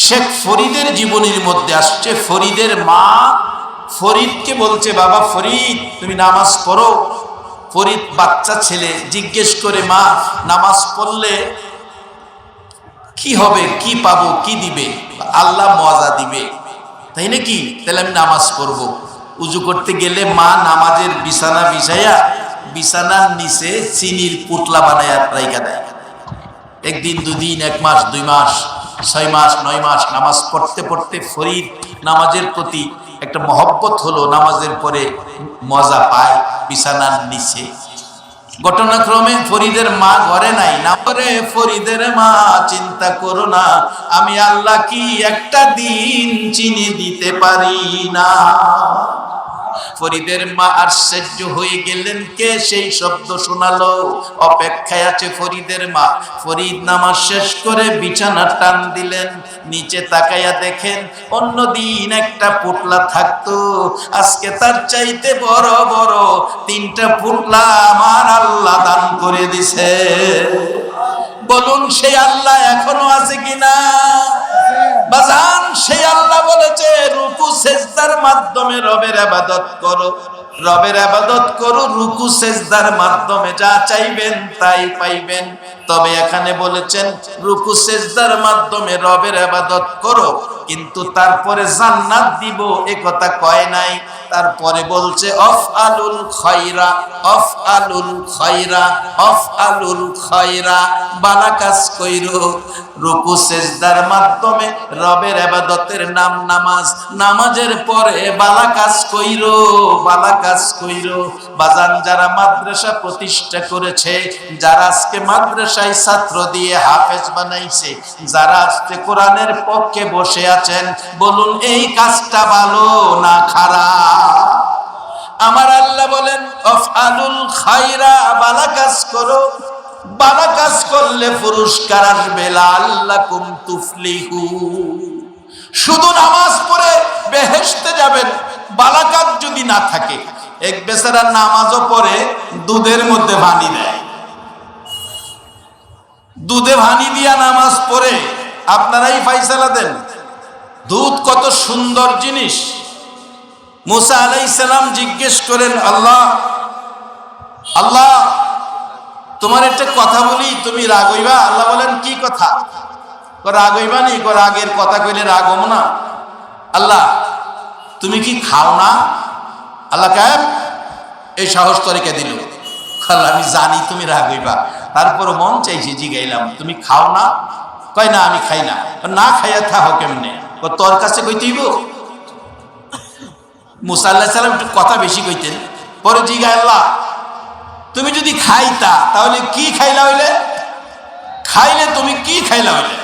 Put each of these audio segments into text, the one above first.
শেখ ফরিদের জীবনীর মধ্যে আসছে, ফরিদের মা ফরিদকে বলছে, বাবা ফরিদ তুমি নামাজ পড়ো। ফরিদ বাচ্চা ছেলে জিজ্ঞেস করে, মা নামাজ পড়লে কি হবে, কি পাবো, কি দিবে? আল্লাহ মজা দিবে, তাই নাকি? তাহলে আমি নামাজ পড়বো। উজু করতে গেলে মা নামাজের বিছানা বিছাইয়া বিছানার নিচে চিনির পুতলা বানাইয়া রাইখা দেয়। একদিন, দুদিন, 1 মাস, 2 মাস, 6 মাস, 9 মাস নামাজ পড়তে পড়তে ফরিদ নামাজের প্রতি একটা মহব্বত হলো, নামাজের পরে মজা পায় বিছানার নিচে। ঘটনাক্রমে ফরিদের মা ঘরে নাই, না করে ফরিদের মা চিন্তা করো না, আমি আল্লাহ কি একটা দিন চিনি দিতে পারি না? ফরিদের মা আশ্চর্য হয়ে গেলেন, কে সেই শব্দ শোনালো? অপেক্ষায় আছে ফরিদের মা। ফরিদ নামাজ শেষ করে বিছানা টান দিলেন, নিচে তাকাইয়া দেখেন অন্যদিন একটা পুতলা থাকতো, আজকে তার চাইতে বড় বড় 3টা পুতলা আমার আল্লাহ দান করে দিছে। বলুন সেই আল্লাহ এখনো আছে কিনা? বাজান, সেই আল্লাহ বলেছে রুকু সেজদার মাধ্যমে রবের ইবাদত করো, রবের ইবাদত করো, রুকু সেজদার মাধ্যমে যা চাইবেন তাই পাইবেন। তবে এখানে বলেছেন রুকু সেজদার মাধ্যমে রবের ইবাদত করো, কিন্তু তারপরে জান্নাত দিব এ কথা কয় নাই। তারপরে বলছে অফআলুল খায়রা, অফআলুল খায়রা, অফআলুল খায়রা, ভালো কাজ কইরো। রুকু সেজদার মাধ্যমে রবের ইবাদতের নাম নামাজ, নামাজের পরে ভালো কাজ কইরো, ভালো কাজ কইরো। বাজান, যারা মাদ্রাসা প্রতিষ্ঠা করেছে, যারা আজকে মাদ্রাসায় ছাত্র দিয়ে হাফেজ বানাইছে, যারা আজকে কোরআনের পক্ষে বসে আছেন, বলুন এই কাজটা ভালো না খারাপ? আমার আল্লাহ বলেন আফআলুল খায়রা, ভালো কাজ করো, ভালো কাজ করলে পুরস্কার আসবে, লাআল্লাকুম তুফলিহুন। শুধু নামাজ পড়ে বেহেশতে যাবেন, ভালো কাজ যদি না থাকে। এক বেচারা নামাজও পড়ে দুধের মধ্যে পানি দেয়, দুধে পানি দিয়া নামাজ পড়ে। আপনারাই ফাইসালা দেন, দুধ কত সুন্দর জিনিস। মুসা আলাইহিস সালাম জিজ্ঞেস করেন, আল্লাহ আল্লাহ তোমার একটা কথা বলি, তুমি রাগ হইবা? আল্লাহ বলেন কি কথা? রাগ হইবা নি? রাগের কথা কইলে রাগ হবো না? আল্লাহ তুমি কি খাও না? আল্লাহ কায়েব এই সাহস তরিকা দিল। আল্লাহ আমি জানি তুমি রাগ হইবা, তারপর মন চাইছে জিগাইলাম তুমি খাও না? কয় না আমি খাই না। না খাইয়া থাকো কেমনে? তোর কাছে কইতেইব? মুসা আলাইহিস সালাম একটু কথা বেশি কইতেন। পরে জিগায়, আল্লাহ তুমি যদি খাইতা তাহলে কি খাইলা হইলে? খাইলে তুমি কি খাইলা হইলে?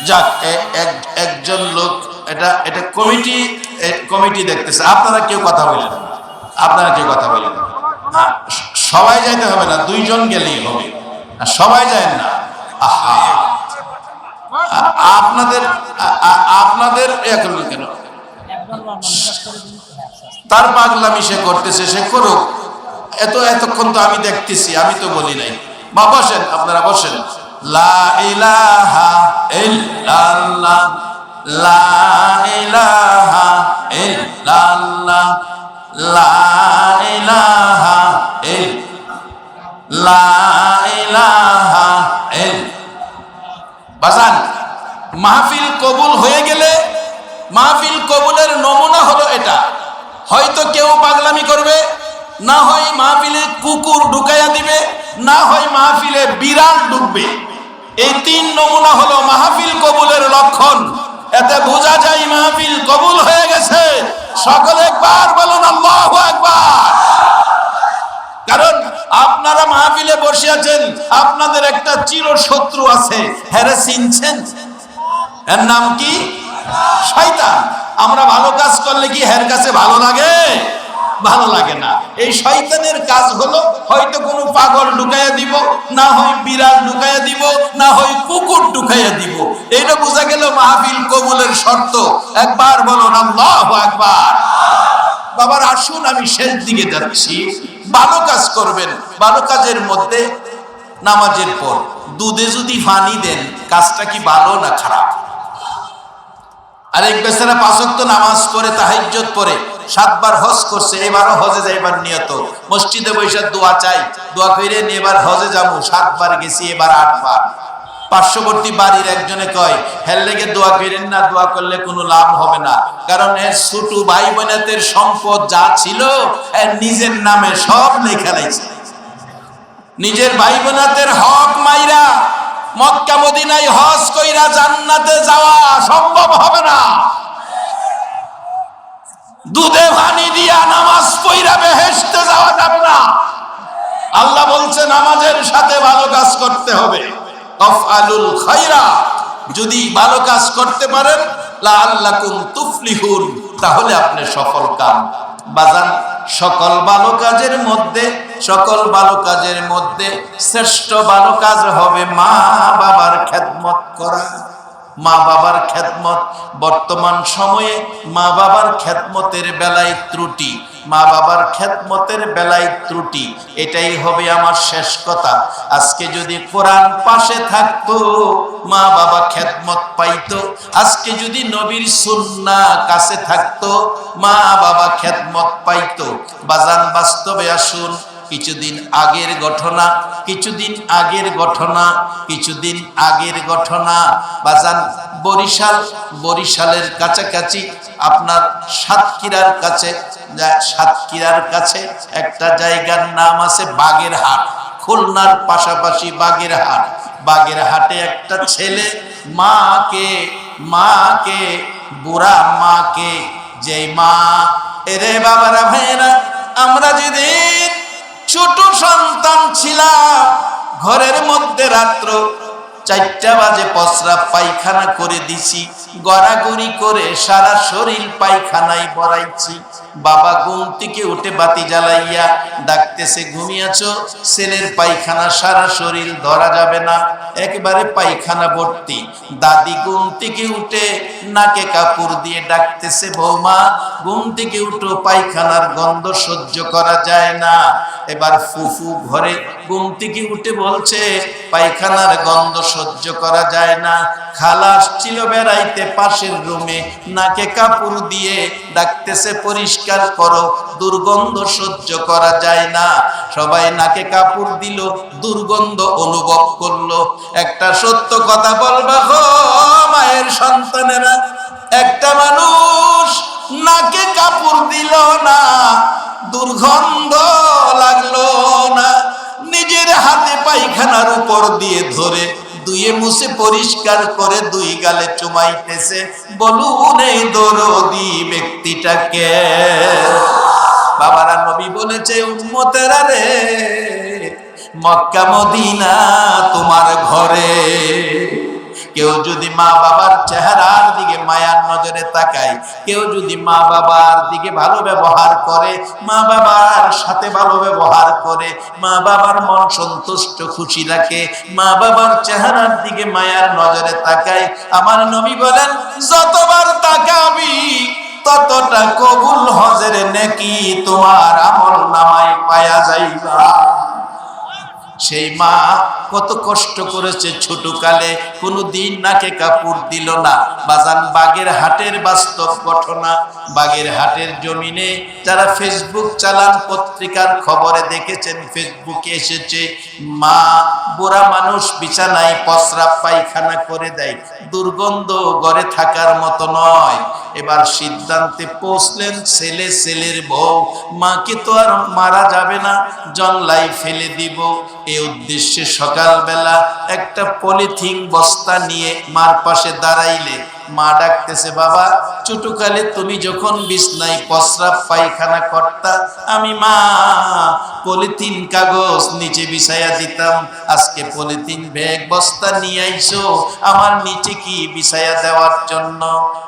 যাক, একজন লোক, এটা কমিটি দেখতেছে। আপনারা কেউ কথা বলেন, আপনারা কেউ কথা বলেন। সবাই যাইতে হবে না, 2 জন গেলেই হবে, সবাই যায় না। আপনাদের কেন? তার পাগলামি সে করতেছে, সে করুক। এতক্ষণ তো আমি দেখতেছি, আমি তো বলি নাই। মা বসেন, আপনারা বসেন। লা ইলাহা ইল্লাল্লাহ, লা ইলাহা ইল্লাল্লাহ, লা ইলাহা ইল্লাল্লাহ, লা ইলাহা ইল্লাল্লাহ। বাজান, মাহফিল কবুল হয়ে গেলে, মাহফিল কবুলের নমুনা হলো এটা। হয়তো কেউ পাগলামি করবে, না হয় মাহফিলে কুকুর ঢুকাইয়া দিবে, না হয় মাহফিলে বিড়াল ঢুকবে। এই 3 নমুনা হলো মাহফিল কবুলের লক্ষণ। এতে বোঝা যায় মাহফিল কবুল হয়ে গেছে। সকলে একবার বলুন আল্লাহু আকবার। কারণ আপনারা মাহফিলে বসে আছেন, আপনাদের একটা চিরশত্রু আছে, হেরে চিনছেন? এর নাম কি? শয়তান। আমরা ভালো কাজ করলে কি হের কাছে ভালো লাগে? ভালো লাগে না। এই শয়তানের কাজ হলো হয়তো কোনো পাগল ঢুকাইয়া দিব, না হয় বিড়াল ঢুকাইয়া দিব, না হয় কুকুর ঢুকাইয়া দিব। এইটা বোঝা গেল মাহফিল কবুলের শর্ত। একবার বলুন আল্লাহু আকবার। বাবার আসুন, আমি শেষ দিকে যাচ্ছি। ভালো কাজ করবেন, ভালো কাজের মধ্যে নামাজের পর দুধে যদি পানি দেন কাজটা কি ভালো না খারাপ? আরেক বেচারা 5 ওয়াক্ত নামাজ পড়ে তাহাজ্জুদ পড়ে 7 বার হজ করছে, এবারও হজে যাইবার নিয়ত, মসজিদে বসে দোয়া চাই, দোয়া কইরে এবার হজে যাবো, 7 বার গেছি এবার 8 বার। পার্শ্ববর্তী বাড়ির একজনে কয় হেল লেগে দোয়া করেন না, দোয়া করলে কোনো লাভ হবে না, কারণ এর ছোট ভাই বোনেদের সম্পদ যা ছিল এর নিজের নামে সব লেখা লাইছে। নিজের ভাই বোনেদের হক মাইরা মক্কা মদিনায় হজ কইরা জান্নাতে যাওয়া সম্ভব হবে না। দুধে পানি দিয়া নামাজ পড়া বেহেশতে যাওয়া যাবে না। আল্লাহ বলছে নামাজের সাথে ভালো কাজ করতে হবে। আফআলুল খায়রা, যদি ভালো কাজ করতে পারেন লাআল্লাকুম তুফলিহুন, তাহলে আপনি সফল কাম। বাজান, সকল ভালো কাজের মধ্যে শ্রেষ্ঠ ভালো কাজ হবে মা বাবার খেদমত করা। মা বাবার খেদমত, বর্তমান সময়ে মা বাবার খেদমতের বেলায় ত্রুটি, এটাই হবে আমার শেষ কথা। আজকে যদি কোরআন পাশে থাকতো মা বাবা খেদমত পাইতো, আজকে যদি নবীর সুন্নাহ কাছে থাকতো মা বাবা খেদমত পাইতো। বাজান, বাস্তবে আসুন, কিছুদিন আগের ঘটনা বাজান, বরিশালের কাছাকাছি আপনার সাতক্ষীরার কাছে একটা জায়গার নাম আছে বাগেরহাট, খুলনার পাশাপাশি বাগেরহাটে একটা ছেলে বুড়া মাকে, যে মা, এরে বাবারা ভাইরা, আমরা যেদিন ছোট সন্তান ছিলাম ঘরের মধ্যে রাত্র 4টা বাজে প্রস্রাব পায়খানা করে দিছি, গড়াগড়ি করে সারা শরীর পায়খানায় ভরাইছি। বাবা ঘুম থেকে উঠে বাতি জ্বালাইয়া ডাকতেছে, ঘুমিয়েছো? ছেলের পায়খানা সারা শরীর ধরা যাবে না, একবারে পায়খানা ভর্তি। দাদি ঘুম থেকে উঠে নাকে কাপড় দিয়ে ডাকতেছে, বৌমা ঘুম থেকে উঠো, পায়খানার গন্ধ সহ্য করা যায় না। এবার ফুফু ঘরে ঘুম থেকে উঠে বলছে, পায়খানার গন্ধ সহ্য করা যায় না। খালা আসছিল বেড়াইতে পাশের রুমে, নাকে কাপড় দিয়ে ডাকতেছে, পরিষ্কার করো, দুর্গন্ধ সহ্য করা যায় না। সবাই নাকে কাপড় দিল, দুর্গন্ধ অনুভব করলো। একটা সত্য কথা বলবা গো মায়ের সন্তানেরা, একটা মানুষ নাকে কাপড় দিল না, দুর্গন্ধ লাগলো না, নিজের হাতে পায়খানার উপর দিয়ে ধরে ধুয়ে মুছে পরিষ্কার করে 2 গালে চুমাইতেছে। বলুন এই দরদি ব্যক্তিটাকে? বাবারা, নবী বলেছে, উম্মতেরা রে, মক্কা মদিনা তোমার ঘরে। কেউ যদি মা বাবার চেহারার দিকে মায়ার নজরে তাকায়, কেউ যদি মা বাবার দিকে ভালো ব্যবহার করে, মা বাবার সাথে ভালো ব্যবহার করে, মা বাবার মন সন্তুষ্ট খুশি রাখে, মা বাবার চেহারার দিকে মায়ার নজরে তাকায়, আমার নবী বলেন যতবার তাকাবি ততটা কবুল হজের নেকি তোমার আমল নামায় পায়া যাইবা। সেই মা কত কষ্ট করেছে ছোটকালে, কোনোদিন নাকে কাপড় দিল না। বাজান, বাগেরহাটের বাস্তব ঘটনা। বাগেরহাটের জমিনে যারা ফেসবুক চালান, পত্রিকার খবরে দেখেছেন, ফেসবুকে এসেছে, মা বুড়া মানুষ বিছানায় প্রস্রাব পায়খানা করে দেয়, দুর্গন্ধ ঘরে থাকার মতো নয়। এবার সিদ্ধান্তে পৌঁছলেন ছেলের বউ, মাকে তো আর মারা যাবে না, জংলায় ফেলে দিব। এই উদ্দেশ্যে সকালবেলা একটা পলিথিন বস্তা নিয়ে মার পাশে দাঁড়াইলে মা ডাকতেছে, বাবা ছোটকালে তুমি যখন বিছনায় প্রস্রাব পায়খানা করতা, আমি মা পলিথিন কাগজ নিচে বিছাইয়া দিতাম, আজকে পলিথিন ব্যাগ বস্তা নিয়ে আইছো আমার নিচে কি বিছাইয়া দেওয়ার জন্য?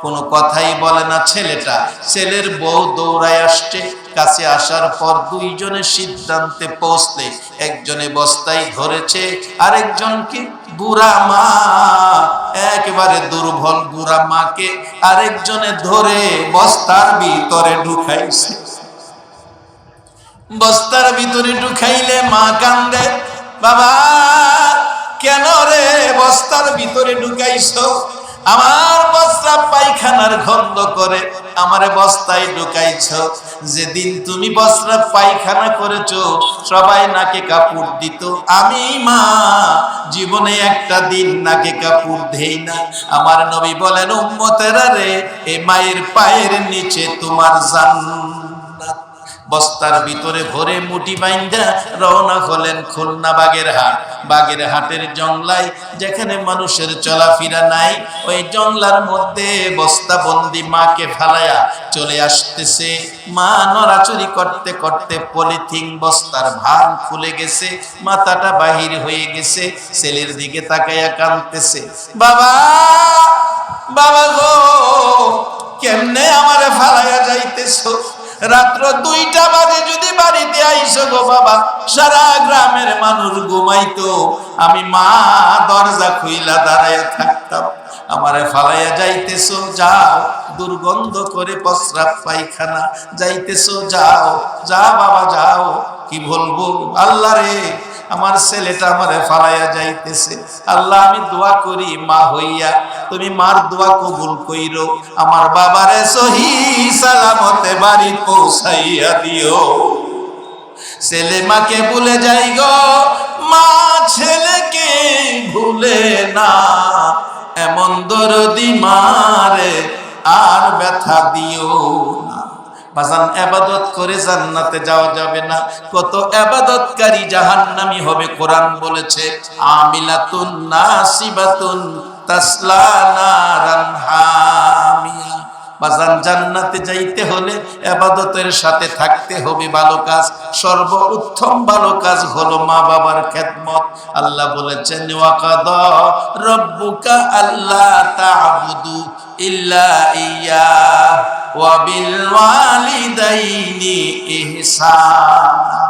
কোনো কথাই বলে না ছেলেটা। ছেলের বউ দৌড়ায় আসছে, কাছে আসার পর দুইজনের সিদ্ধান্তে পৌঁছলে, একজনে বস্তায় ধরেছে, আরেকজনকে বুড়া মা, একেবারে দুর্বল বুড়া মাকে আরেকজনে ধরে বস্তার ভিতরে ঢুকাইছে। বস্তার ভিতরে ঢুকাইলে মা কান্দে, বাবা কেন রে বস্তার ভিতরে ঢুকাইছো? আমার বস্তা পায়খানার গন্ধ করে আমারে বস্তায় ঢুকাইছো। যেদিন তুমি বস্তা পায়খানা করেছো সবাই নাকে কাপড় দিত, আমি মা জীবনে একটা দিন নাকে কাপড় দেই না। আমার নবী বলেন উম্মতেরা রে, এ মায়ের পায়ের নিচে তোমার জান্নাত। বস্তার ভিতরে ভরে মুঠি বাইন্ধা রওনা হলেন খুলনা বাগেরহাট। বাগেরহাটের জংলায় যেখানে মানুষের চলাফেরা নাই, ওই জংলার মধ্যে বস্তাবন্দি মাকে ফেলায়া চলে আসতেছে। মা নড়াচড়ি করতে করতে পলিথিন বস্তার ভান খুলে গেছে, মাথাটা বাহির হয়ে গেছে, ছেলের দিকে তাকাইয়া কাঁদতেছে, বাবা বাবা গো কেমনে আমারে ফালাইয়া যাইতেছো? রাত্র 2টা বাজে যদি বাড়িতে আইসো গো বাবা, সারা গ্রামের মানুষ ঘুমাইতো, আমি মা দরজা খুইলা দাঁড়াইয়া থাকতাম, আমারে ফালাইয়া যাইতেছো, যাও দুর্গন্ধ করে প্রস্রাব পায়খানা যাইতেছো, যাও যা বাবা যাও। কি বলবো আল্লাহ রে, আমার ছেলেটা আমারে ফালাইয়া যাইতেছে। আল্লাহ আমি দোয়া করি মা হইয়া তুমি মার দোয়া কবুল কইরো, আমার বাবারে সহি সালামতে বাড়ি পৌঁছাইয়া দিও। ছেলে মাকে ভুলে যাই গো, মা ছেলেকে ভুলে না, এমন দরদি মারে আর ব্যথা দিও না। বাজান ইবাদত করে জান্নাতে যাওয়া যাবে না, কত ইবাদতকারী জাহান্নামী হবে। কোরআন বলেছে আমিলাতুন নাসিবাতুন তাসলা নারান হামিয়া। বাজান জান্নাতে যাইতে হলে ইবাদতের সাথে থাকতে হবে ভালো কাজ। সর্বোত্তম ভালো কাজ হলো মা বাবার খেদমত। আল্লাহ বলেছেন ওয়াকাদা রাব্বুকা আল্লা তা'বুদু ইল্লা ইয়্যা ওয়া বিল ওয়ালিদাইনি ইহসানা।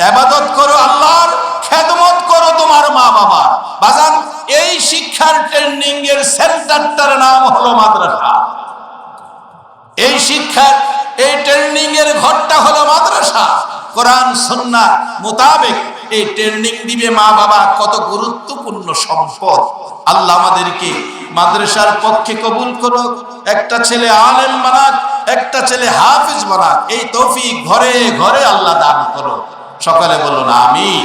ইবাদত করো আল্লাহর, খেদমত করো তোমার মা বাবার। বাজান এই শিক্ষার ট্রেনিং এর সেন্টারটার নাম হলো মাদ্রাসা। এই শিক্ষার এই ট্রেনিং এর ঘরটা হলো মাদ্রাসা। কোরআন সুন্নাহ মোতাবেক এই ট্রেনিং দিবে মা বাবা, কত গুরুত্বপূর্ণ সম্পদ। আল্লাহ আমাদেরকে মাদ্রাসার পক্ষে কবুল করুক, একটা ছেলে আলেম বানাক, একটা ছেলে হাফেজ বানাক, এই তৌফিক ঘরে ঘরে আল্লাহ দান করো। সকালে বলুন আমিন।